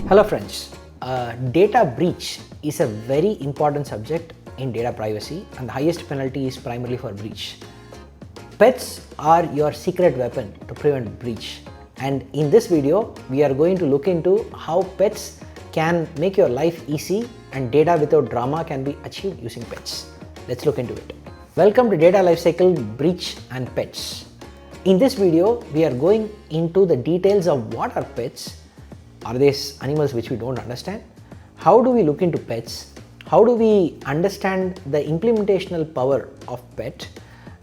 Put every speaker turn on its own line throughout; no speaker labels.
Hello friends, data breach is a very important subject in data privacy and the highest penalty is primarily for breach. Pets are your secret weapon to prevent breach, and in this video we are going to look into how pets can make your life easy and data without drama can be achieved using pets. Let's look into it. Welcome to Data Lifecycle Breach and Pets. In this video we are going into the details of what are pets. Are these animals which we don't understand? How do we look into pets? How do we understand the implementational power of pet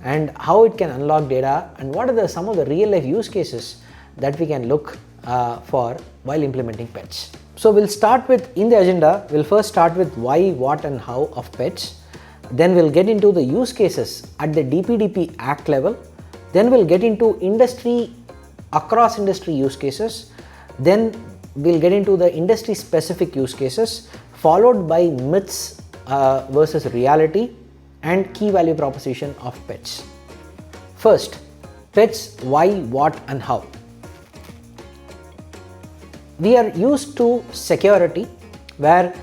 and how it can unlock data, and what are some of the real life use cases that we can look for while implementing pets. So we'll start with, in the agenda, we'll first start with why, what and how of pets. Then we'll get into the use cases at the DPDP Act level. Then we'll get into across industry use cases. Then we'll get into the industry specific use cases, followed by myths versus reality and key value proposition of pets. First, pets, why, what and how. We are used to security where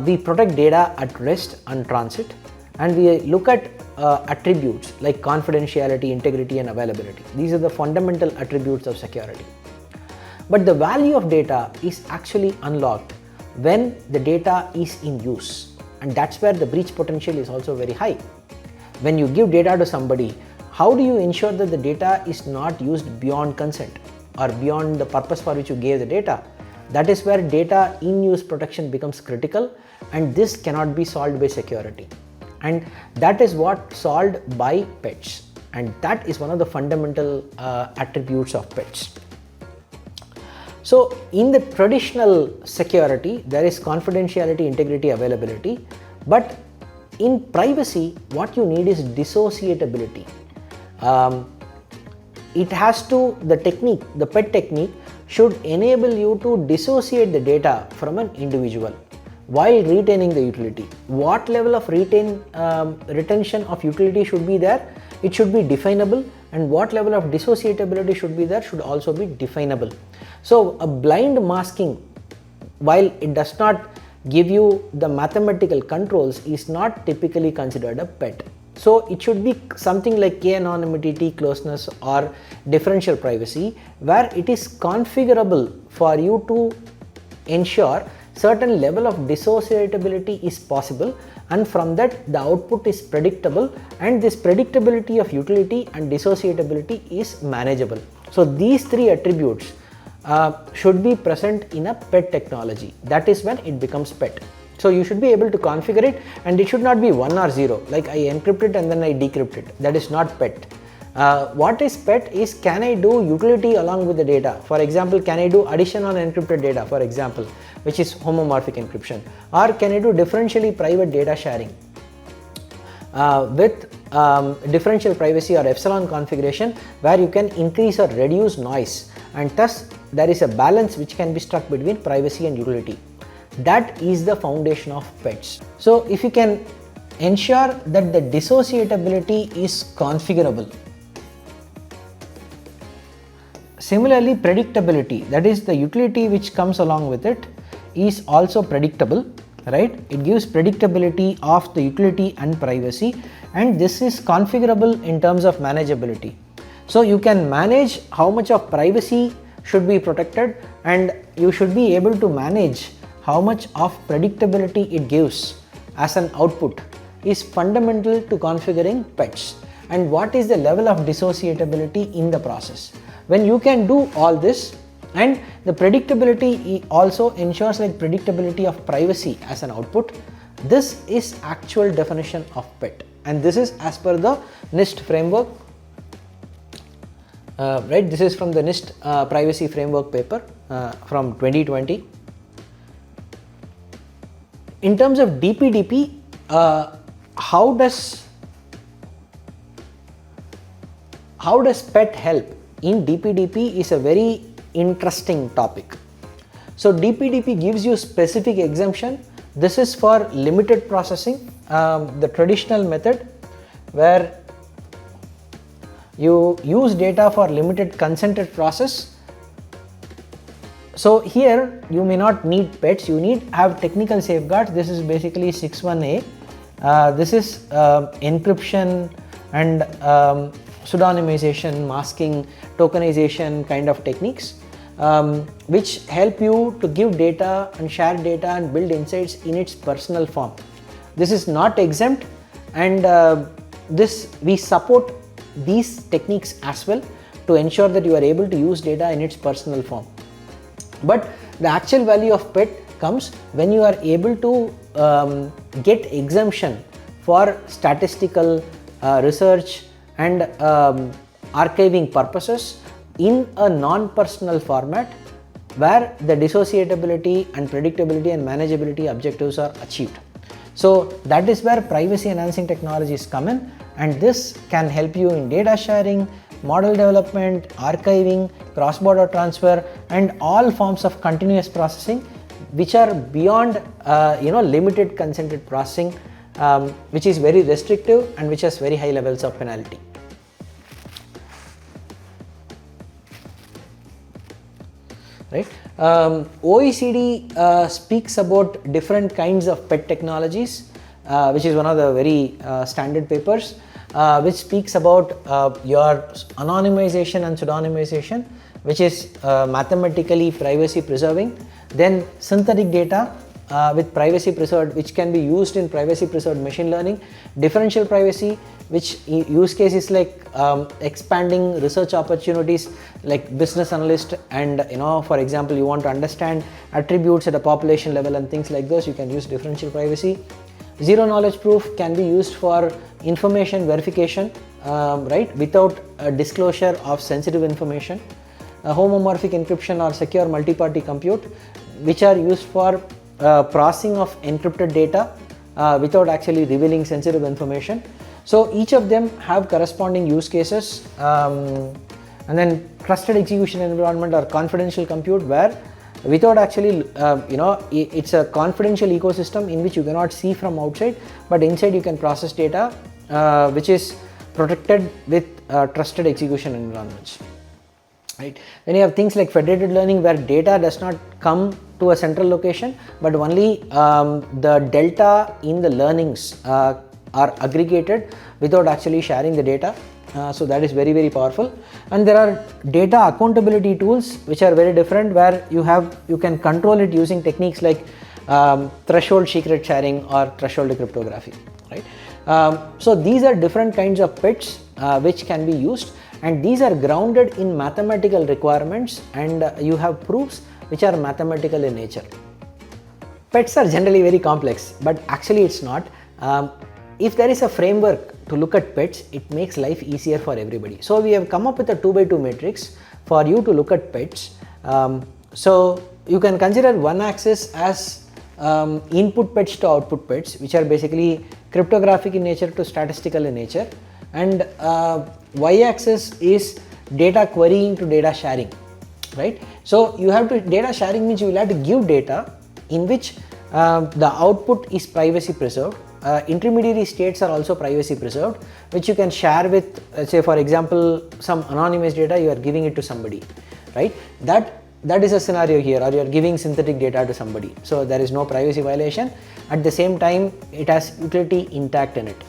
we protect data at rest and transit, and we look at attributes like confidentiality, integrity and availability. These are the fundamental attributes of security. But the value of data is actually unlocked when the data is in use, and that's where the breach potential is also very high. When you give data to somebody, how do you ensure that the data is not used beyond consent or beyond the purpose for which you gave the data? That is where data in use protection becomes critical, and this cannot be solved by security. And that is what solved by pets, and that is one of the fundamental attributes of pets. So in the traditional security, there is confidentiality, integrity, availability, but in privacy, what you need is dissociatability. It has to, the pet technique should enable you to dissociate the data from an individual while retaining the utility. What level of retention of utility should be there? It should be definable, and what level of dissociatability should be there should also be definable. So a blind masking, while it does not give you the mathematical controls, is not typically considered a pet. So it should be something like k-anonymity, t-closeness or differential privacy, where it is configurable for you to ensure certain level of dissociatability is possible, and from that the output is predictable, and this predictability of utility and dissociatability is manageable. So these three attributes should be present in a pet technology. That is when it becomes pet. So you should be able to configure it, and it should not be 1 or 0, like I encrypt it and then I decrypt it. That is not pet. What is pet is, can I do utility along with the data? For example, can I do addition on encrypted data, for example, which is homomorphic encryption, or can I do differentially private data sharing with differential privacy or epsilon configuration, where you can increase or reduce noise, and thus there is a balance which can be struck between privacy and utility. That is the foundation of pets. So if you can ensure that the dissociatability is configurable. Similarly, predictability, that is the utility which comes along with it, is also predictable, right? It gives predictability of the utility and privacy, and this is configurable in terms of manageability. So you can manage how much of privacy should be protected, and you should be able to manage how much of predictability it gives as an output is fundamental to configuring pets. And what is the level of dissociatability in the process? When you can do all this, and the predictability also ensures like predictability of privacy as an output, this is actual definition of pet, and this is as per the NIST framework. Right, this is from the NIST privacy framework paper from 2020. In terms of DPDP, how does pet help in DPDP is a very interesting topic. So DPDP gives you specific exemption. This is for limited processing, the traditional method where you use data for limited consented process. So here you may not need pets, you need have technical safeguards. This is basically 6.1a. This is encryption and pseudonymization, masking, tokenization kind of techniques, which help you to give data and share data and build insights in its personal form. This is not exempt, and we support these techniques as well to ensure that you are able to use data in its personal form. But the actual value of PET comes when you are able to get exemption for statistical research and archiving purposes in a non-personal format where the dissociatability and predictability and manageability objectives are achieved. So that is where privacy enhancing technologies come in, and this can help you in data sharing, model development, archiving, cross-border transfer, and all forms of continuous processing which are beyond limited consented processing, which is very restrictive and which has very high levels of penalty. Right? OECD speaks about different kinds of PET technologies, which is one of the very standard papers, which speaks about your anonymization and pseudonymization, which is mathematically privacy preserving. Then synthetic data with privacy preserved, which can be used in privacy preserved machine learning. Differential privacy, which use cases like expanding research opportunities like business analyst, and for example you want to understand attributes at a population level and things like those, you can use differential privacy. Zero knowledge proof can be used for information verification, right, without a disclosure of sensitive information. Homomorphic encryption or secure multi-party compute, which are used for processing of encrypted data without actually revealing sensitive information. So each of them have corresponding use cases, and then trusted execution environment or confidential compute, where without actually it's a confidential ecosystem in which you cannot see from outside, but inside you can process data, which is protected with trusted execution environments. Right. Then you have things like federated learning, where data does not come to a central location, but only the delta in the learnings are aggregated without actually sharing the data. So that is very, very powerful. And there are data accountability tools which are very different, where you can control it using techniques like threshold secret sharing or threshold cryptography. Right. So these are different kinds of PETs which can be used, and these are grounded in mathematical requirements, and you have proofs which are mathematical in nature. PETs are generally very complex, but actually it's not. If there is a framework to look at PETs, it makes life easier for everybody. So we have come up with a 2x2 matrix for you to look at PETs. So you can consider one axis as input PETs to output PETs, which are basically cryptographic in nature to statistical in nature, and y-axis is data querying to data sharing. Right? So you have to, data sharing means you will have to give data in which the output is privacy preserved. Intermediary states are also privacy preserved, which you can share with, let's say for example, some anonymous data you are giving it to somebody, right? That is a scenario here, or you are giving synthetic data to somebody. So there is no privacy violation. At the same time, it has utility intact in it.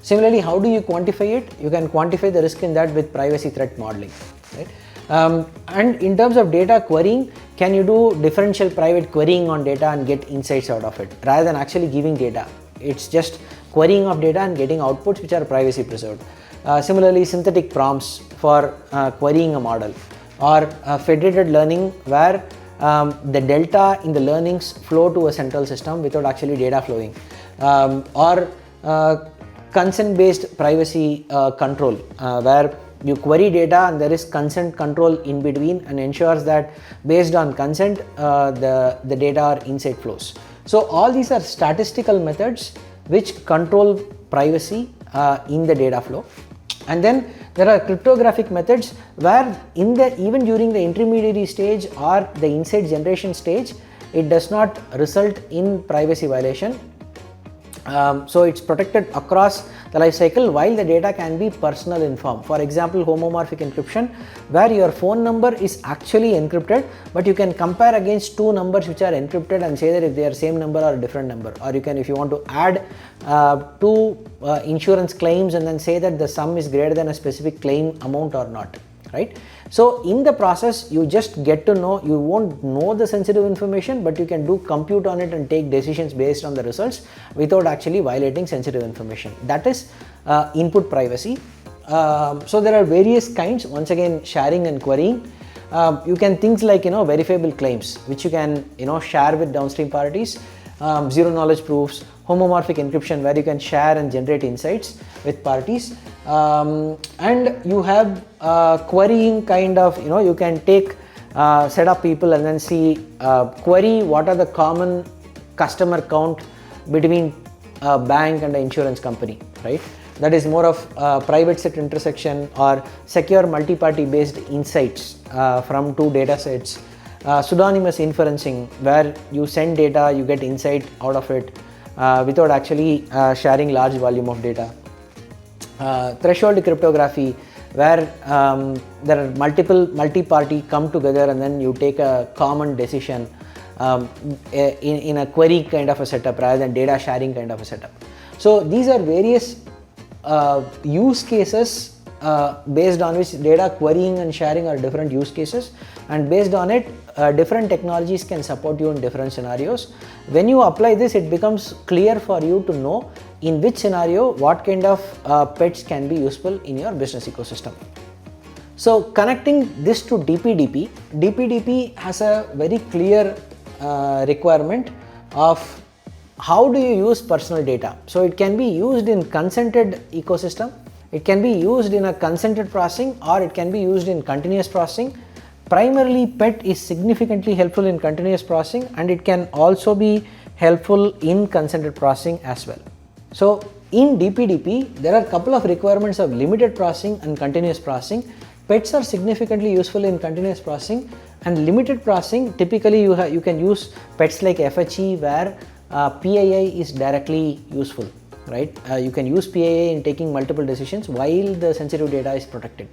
Similarly, how do you quantify it? You can quantify the risk in that with privacy threat modeling, right? And in terms of data querying, can you do differential private querying on data and get insights out of it rather than actually giving data? It's just querying of data and getting outputs which are privacy preserved. Similarly, synthetic prompts for querying a model, or federated learning, where the delta in the learnings flow to a central system without actually data flowing, or consent-based privacy control, where you query data and there is consent control in between and ensures that based on consent the data or insight flows. So all these are statistical methods which control privacy in the data flow. And then there are cryptographic methods where even during the intermediary stage or the insight generation stage, it does not result in privacy violation. So it's protected across the life cycle, while the data can be personal in form. For example, homomorphic encryption, where your phone number is actually encrypted, but you can compare against two numbers which are encrypted and say that if they are same number or a different number. Or you can, if you want to add two insurance claims and then say that the sum is greater than a specific claim amount or not, right? So in the process, you just get to know, you won't know the sensitive information, but you can do compute on it and take decisions based on the results without actually violating sensitive information. That is input privacy. So there are various kinds, once again, sharing and querying. You can things like, verifiable claims, which you can, share with downstream parties, zero knowledge proofs, homomorphic encryption, where you can share and generate insights with parties, and you have querying kind of, you can take set of people and then see query what are the common customer count between a bank and an insurance company, right? That is more of private set intersection or secure multi-party based insights from two data sets. Pseudonymous inferencing, where you send data, you get insight out of it without actually sharing large volume of data. Threshold cryptography, where there are multi-party come together and then you take a common decision in a query kind of a setup rather than data sharing kind of a setup. So these are various use cases based on which data querying and sharing are different use cases, and based on it different technologies can support you in different scenarios. When you apply this, it becomes clear for you to know in which scenario what kind of pets can be useful in your business ecosystem. So connecting this to DPDP, DPDP has a very clear requirement of how do you use personal data. So it can be used in consented ecosystem, it can be used in a consented processing, or it can be used in continuous processing. Primarily, PET is significantly helpful in continuous processing, and it can also be helpful in consented processing as well. So in DPDP, there are a couple of requirements of limited processing and continuous processing. PETs are significantly useful in continuous processing, and limited processing, typically you can use PETs like FHE, where PII is directly useful, right? You can use PII in taking multiple decisions while the sensitive data is protected.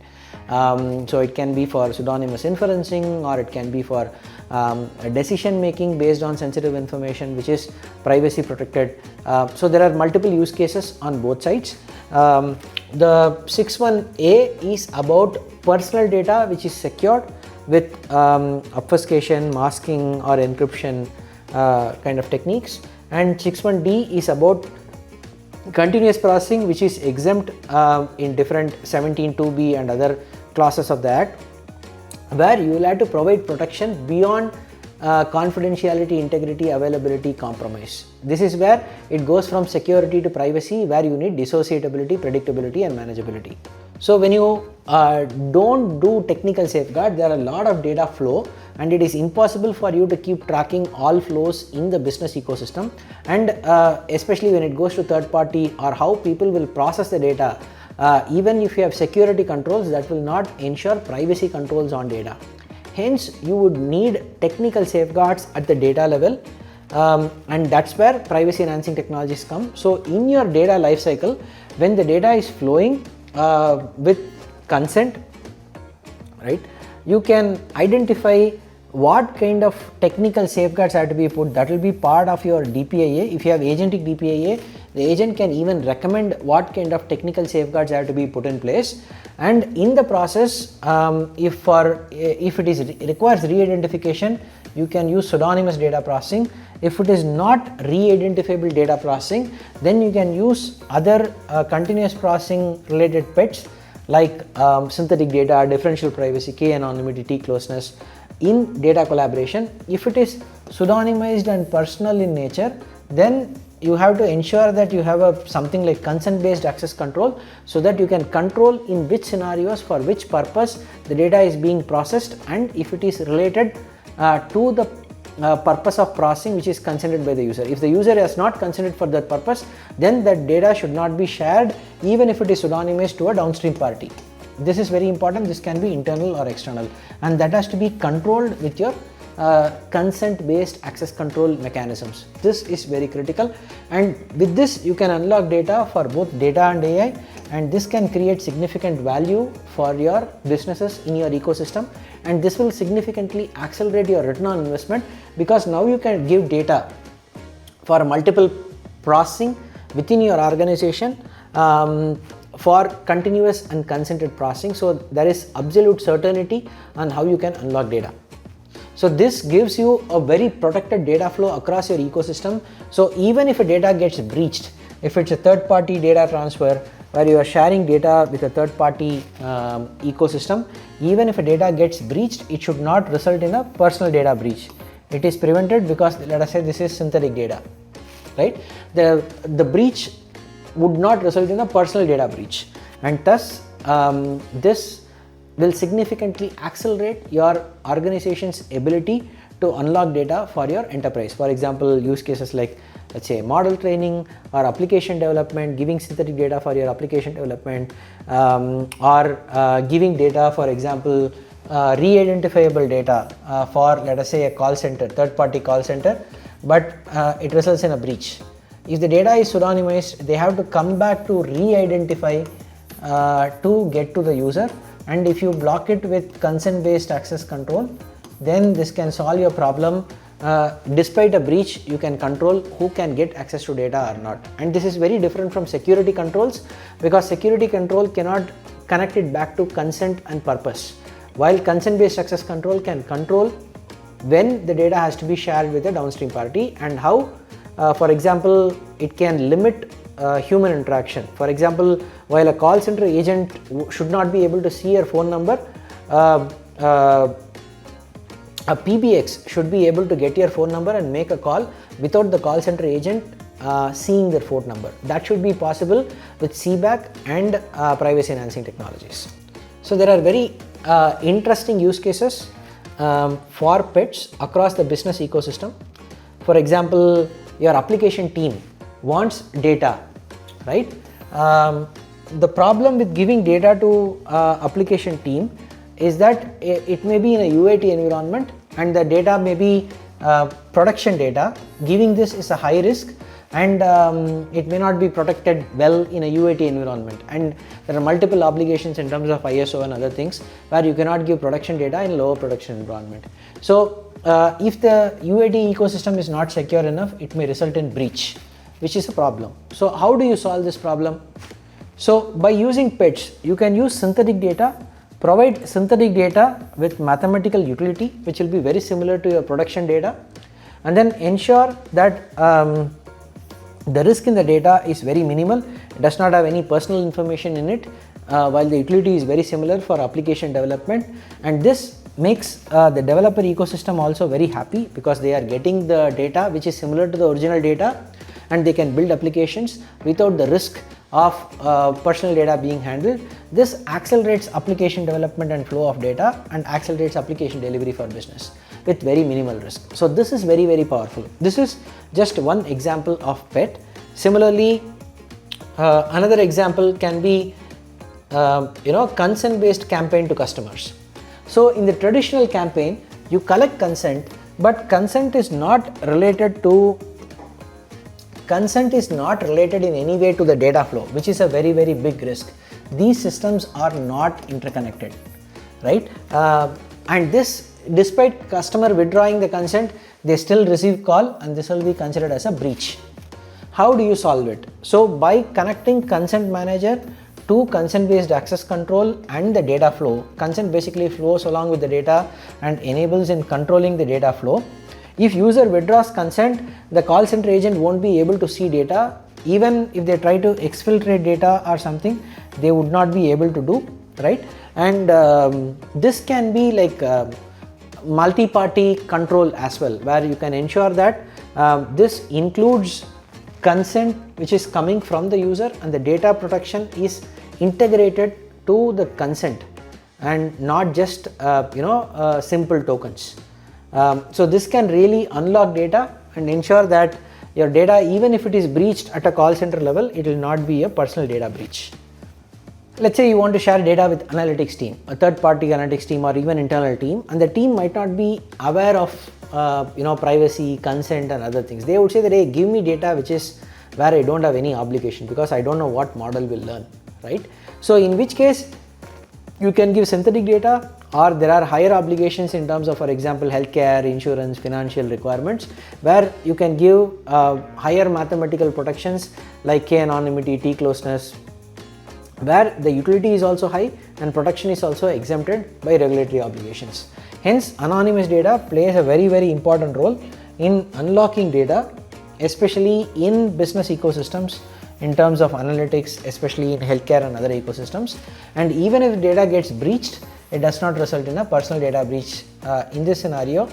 So it can be for pseudonymous inferencing, or it can be for decision making based on sensitive information which is privacy protected. So there are multiple use cases on both sides. The 6.1a is about personal data which is secured with obfuscation, masking or encryption kind of techniques, and 6.1d is about continuous processing which is exempt in different 17(2)(b) and other clauses of the Act, where you will have to provide protection beyond confidentiality, integrity, availability, compromise. This is where it goes from security to privacy, where you need dissociability, predictability and manageability. So when you don't do technical safeguard, there are a lot of data flow, and it is impossible for you to keep tracking all flows in the business ecosystem, and especially when it goes to third party or how people will process the data. Even if you have security controls, that will not ensure privacy controls on data. Hence, you would need technical safeguards at the data level, and that's where privacy enhancing technologies come. So in your data lifecycle, when the data is flowing with consent, right, you can identify what kind of technical safeguards have to be put. That will be part of your DPIA. If you have agentic DPIA, the agent can even recommend what kind of technical safeguards have to be put in place. And in the process, if it requires re-identification, you can use pseudonymous data processing. If it is not re-identifiable data processing, then you can use other continuous processing related PETs like synthetic data, differential privacy, k-anonymity, t-closeness in data collaboration. If it is pseudonymized and personal in nature, then you have to ensure that you have something like consent based access control, so that you can control in which scenarios for which purpose the data is being processed, and if it is related to the purpose of processing which is consented by the user. If the user has not consented for that purpose, then that data should not be shared even if it is pseudonymous to a downstream party. This is very important. This can be internal or external, and that has to be controlled with your consent based access control mechanisms. This is very critical, and with this you can unlock data for both data and AI, and this can create significant value for your businesses in your ecosystem, and this will significantly accelerate your return on investment, because now you can give data for multiple processing within your organization for continuous and consented processing. So there is absolute certainty on how you can unlock data. So this gives you a very protected data flow across your ecosystem. So even if a data gets breached, if it's a third party data transfer where you are sharing data with a third party ecosystem, even if a data gets breached, it should not result in a personal data breach. It is prevented because, let us say, this is synthetic data, right? The breach would not result in a personal data breach, and thus this will significantly accelerate your organization's ability to unlock data for your enterprise. For example, use cases like, let's say, model training or application development, giving synthetic data for your application development, or giving data, for example, re-identifiable data for, let us say, a call center, third party call center, but it results in a breach. If the data is pseudonymized, they have to come back to re-identify to get to the user, and if you block it with consent based access control, then this can solve your problem. Despite a breach, you can control who can get access to data or not, and this is very different from security controls, because security control cannot connect it back to consent and purpose, while consent based access control can control when the data has to be shared with a downstream party, and how, for example, it can limit human interaction. For example, while a call center agent should not be able to see your phone number, a PBX should be able to get your phone number and make a call without the call center agent seeing their phone number. That should be possible with CBAC and privacy enhancing technologies. So there are very interesting use cases for pets across the business ecosystem. For example, your application team wants data, right? The problem with giving data to application team is that it may be in a UAT environment, and the data may be production data. Giving this is a high risk, and it may not be protected well in a UAT environment, and there are multiple obligations in terms of ISO and other things where you cannot give production data in lower production environment. So if the UAT ecosystem is not secure enough, it may result in breach, which is a problem. So how do you solve this problem? So by using PETs, you can use synthetic data, provide synthetic data with mathematical utility, which will be very similar to your production data, and then ensure that the risk in the data is very minimal. It does not have any personal information in it, while the utility is very similar for application development, and this makes the developer ecosystem also very happy, because they are getting the data which is similar to the original data, and they can build applications without the risk of personal data being handled. This accelerates application development and flow of data, and accelerates application delivery for business with very minimal risk. So this is very, very powerful. This is just one example of PET. Similarly, another example can be consent based campaign to customers. So in the traditional campaign, you collect consent, but consent is not related in any way to the data flow, which is a very, very big risk. These systems are not interconnected, right? And this, despite customer withdrawing the consent, they still receive call, and this will be considered as a breach. How do you solve it? So by connecting consent manager to consent based access control and the data flow, consent basically flows along with the data and enables in controlling the data flow. If user withdraws consent, the call center agent won't be able to see data. Even if they try to exfiltrate data or something, they would not be able to do, right? And this can be like multi-party control as well, where you can ensure that this includes consent which is coming from the user, and the data protection is integrated to the consent and not just simple tokens. So this can really unlock data and ensure that your data, even if it is breached at a call center level, it will not be a personal data breach. Let's say you want to share data with analytics team, a third party analytics team, or even internal team, and the team might not be aware of privacy, consent and other things. They would say that, hey, give me data which is where I don't have any obligation because I don't know what model will learn, right? So in which case you can give synthetic data, or there are higher obligations in terms of, for example, healthcare, insurance, financial requirements, where you can give higher mathematical protections like K anonymity, T closeness, where the utility is also high and protection is also exempted by regulatory obligations. Hence, anonymous data plays a very, very important role in unlocking data, especially in business ecosystems, in terms of analytics, especially in healthcare and other ecosystems. And even if data gets breached, it does not result in a personal data breach. In this scenario,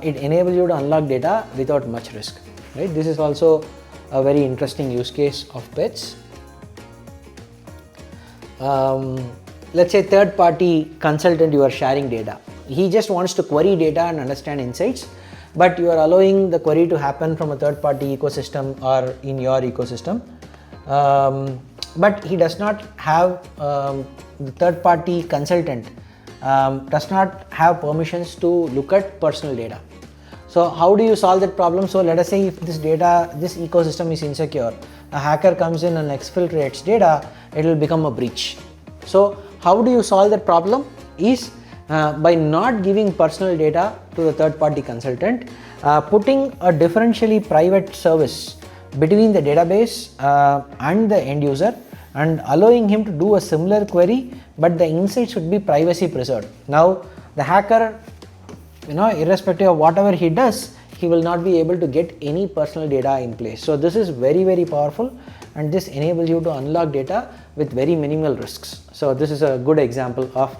it enables you to unlock data without much risk, right? This is also a very interesting use case of pets. Let's say third party consultant, you are sharing data. He just wants to query data and understand insights, but you are allowing the query to happen from a third party ecosystem or in your ecosystem. But he does not have, the third party consultant does not have permissions to look at personal data. So how do you solve that problem? So let us say if this ecosystem is insecure, a hacker comes in and exfiltrates data, it will become a breach. So how do you solve that problem is by not giving personal data to the third party consultant, putting a differentially private service between the database and the end user, and allowing him to do a similar query, but the insight should be privacy preserved. Now the hacker, irrespective of whatever he does, he will not be able to get any personal data in place. So this is very, very powerful, and this enables you to unlock data with very minimal risks. So this is a good example of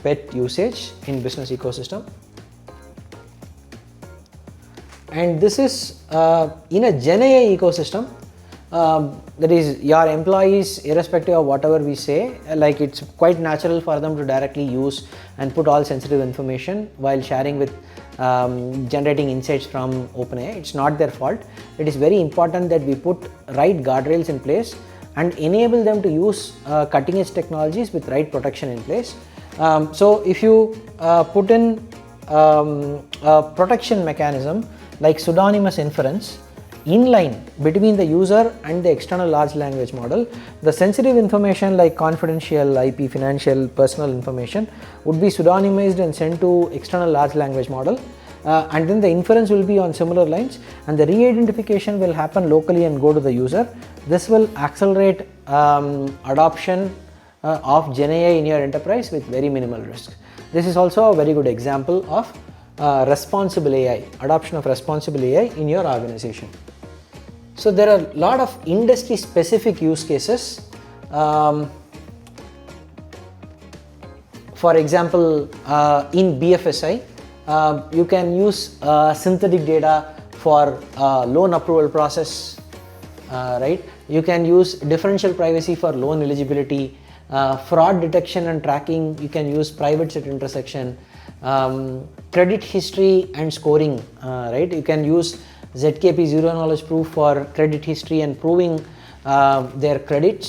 PET usage in business ecosystem. And this is in a GenAI ecosystem, that is your employees, irrespective of whatever we say, like it's quite natural for them to directly use and put all sensitive information while sharing with generating insights from OpenAI. It's not their fault. It is very important that we put right guardrails in place and enable them to use cutting edge technologies with right protection in place. So if you put in a protection mechanism like pseudonymous inference inline between the user and the external large language model, the sensitive information like confidential, IP, financial, personal information would be pseudonymized and sent to external large language model, and then the inference will be on similar lines, and the re-identification will happen locally and go to the user. This will accelerate adoption of GenAI in your enterprise with very minimal risk. This is also a very good example of responsible AI, adoption of responsible AI in your organization. So there are a lot of industry specific use cases. For example, in BFSI, you can use synthetic data for loan approval process, right? You can use differential privacy for loan eligibility, fraud detection and tracking. You can use private set intersection, credit history and scoring, right? You can use ZKP zero knowledge proof for credit history and proving their credit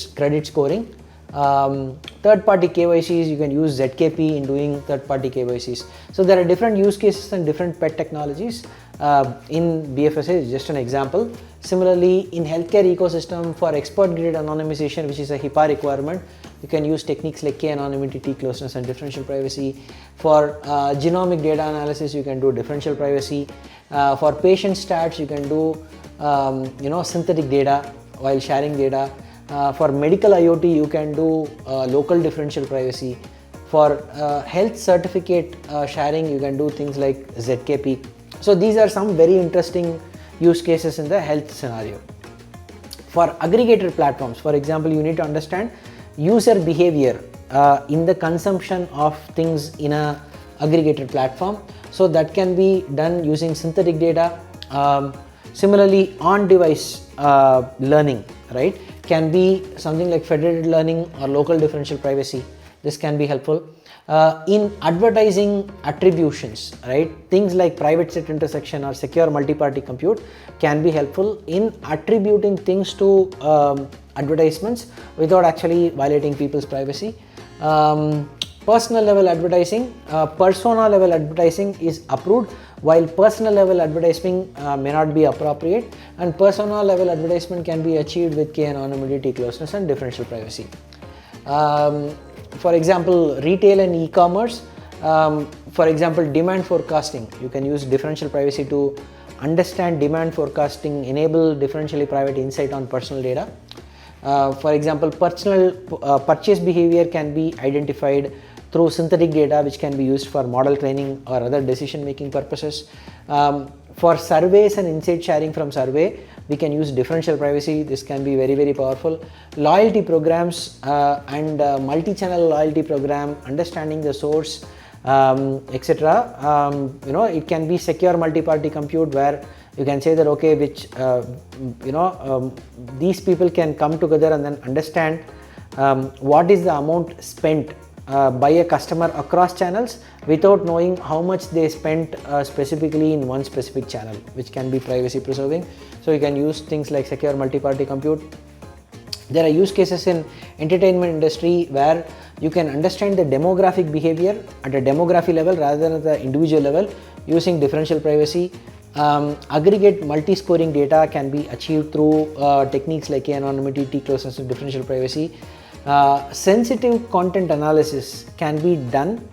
scoring. Third party KYCs, you can use ZKP in doing third party KYCs. So there are different use cases and different PET technologies. In BFSI is just an example. Similarly, in healthcare ecosystem for expert grade anonymization, which is a HIPAA requirement, you can use techniques like K anonymity, T closeness and differential privacy. For genomic data analysis, you can do differential privacy. For patient stats, you can do synthetic data while sharing data. For medical IoT, you can do local differential privacy. For health certificate sharing, you can do things like ZKP. So these are some very interesting use cases in the health scenario. For aggregated platforms, for example, you need to understand user behavior in the consumption of things in a aggregated platform. So that can be done using synthetic data. Similarly, on-device learning, right, can be something like federated learning or local differential privacy. This can be helpful. In advertising attributions, right, things like private set intersection or secure multi-party compute can be helpful in attributing things to advertisements without actually violating people's privacy. Personal level advertising, persona level advertising is approved, while personal level advertising may not be appropriate, and persona level advertisement can be achieved with key anonymity, T-closeness and differential privacy. For example, retail and e-commerce, for example, demand forecasting, you can use differential privacy to understand demand forecasting, enable differentially private insight on personal data. For example, personal purchase behavior can be identified through synthetic data, which can be used for model training or other decision making purposes. For surveys and insight sharing from survey, we can use differential privacy. This can be very, very powerful. Loyalty programs and multi-channel loyalty program, understanding the source, etc. It can be secure multi-party compute, where you can say that okay, which these people can come together and then understand what is the amount spent by a customer across channels without knowing how much they spent specifically in one specific channel, which can be privacy preserving. So you can use things like secure multi-party compute. There are use cases in entertainment industry where you can understand the demographic behavior at a demography level rather than at the individual level using differential privacy. Aggregate multi-scoring data can be achieved through techniques like anonymity, T-closeness and differential privacy. Sensitive content analysis can be done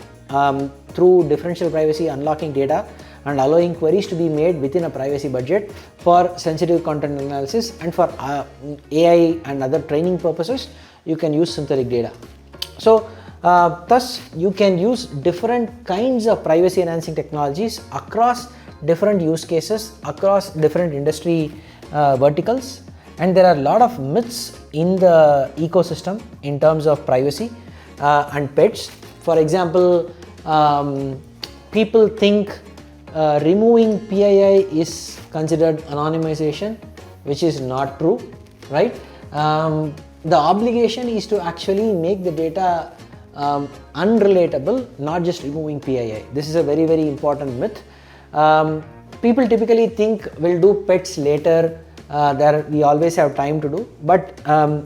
through differential privacy, unlocking data and allowing queries to be made within a privacy budget for sensitive content analysis, and for AI and other training purposes you can use synthetic data. So thus you can use different kinds of privacy enhancing technologies across different use cases, across different industry verticals. And there are a lot of myths in the ecosystem in terms of privacy and pets. For example, people think removing PII is considered anonymization, which is not true, right? The obligation is to actually make the data unrelatable, not just removing PII. This is a very, very important myth. People typically think we'll do pets later, there we always have time to do, but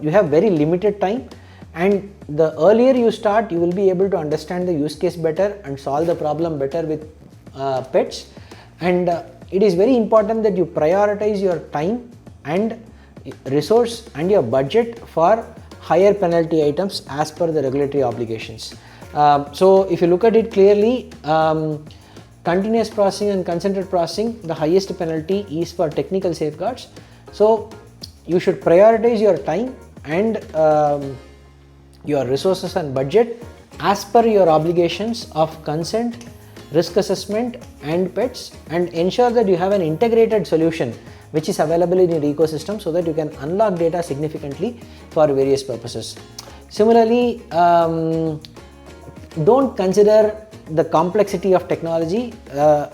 you have very limited time, and the earlier you start, you will be able to understand the use case better and solve the problem better with pets. And it is very important that you prioritize your time and resource and your budget for higher penalty items as per the regulatory obligations. So if you look at it clearly, continuous processing and consented processing, the highest penalty is for technical safeguards. So you should prioritize your time and your resources and budget as per your obligations of consent, risk assessment and pets, and ensure that you have an integrated solution which is available in your ecosystem so that you can unlock data significantly for various purposes. Similarly, don't consider the complexity of technology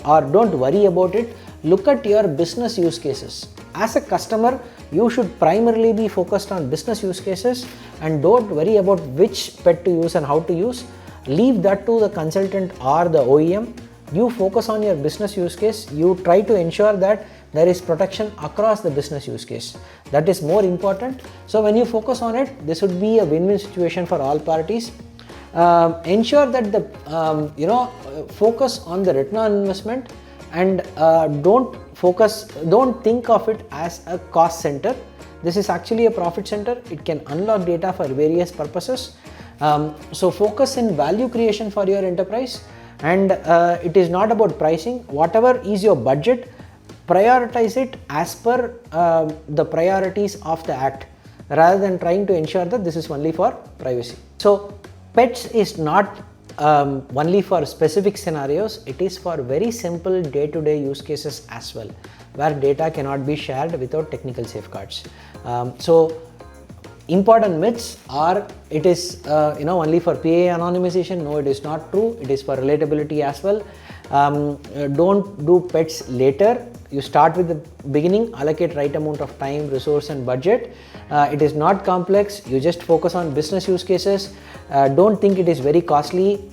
or don't worry about it. Look at your business use cases. As a customer, you should primarily be focused on business use cases and don't worry about which pet to use and how to use. Leave that to the consultant or the OEM. You focus on your business use case. You try to ensure that there is protection across the business use case. That is more important. So when you focus on it, this would be a win-win situation for all parties. Ensure that the focus on the return on investment, and don't think of it as a cost center. This is actually a profit center. It can unlock data for various purposes. So focus in value creation for your enterprise, and it is not about pricing. Whatever is your budget, prioritize it as per the priorities of the act, rather than trying to ensure that this is only for privacy. So pets is not only for specific scenarios, it is for very simple day-to-day use cases as well, where data cannot be shared without technical safeguards. So important myths are, it is only for PII anonymization. No, it is not true. It is for relatability as well. Don't do pets later. You start with the beginning, allocate right amount of time, resource and budget. It is not complex. You just focus on business use cases. Don't think it is very costly.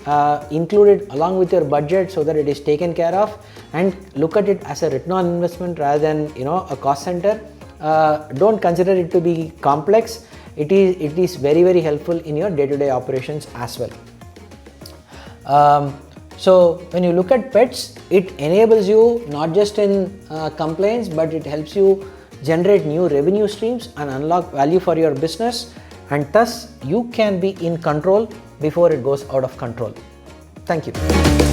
Include it along with your budget so that it is taken care of, and look at it as a return on investment rather than a cost center. Don't consider it to be complex. It is very, very helpful in your day-to-day operations as well. So when you look at pets, it enables you not just in complaints, but it helps you generate new revenue streams and unlock value for your business, and thus you can be in control before it goes out of control. Thank you.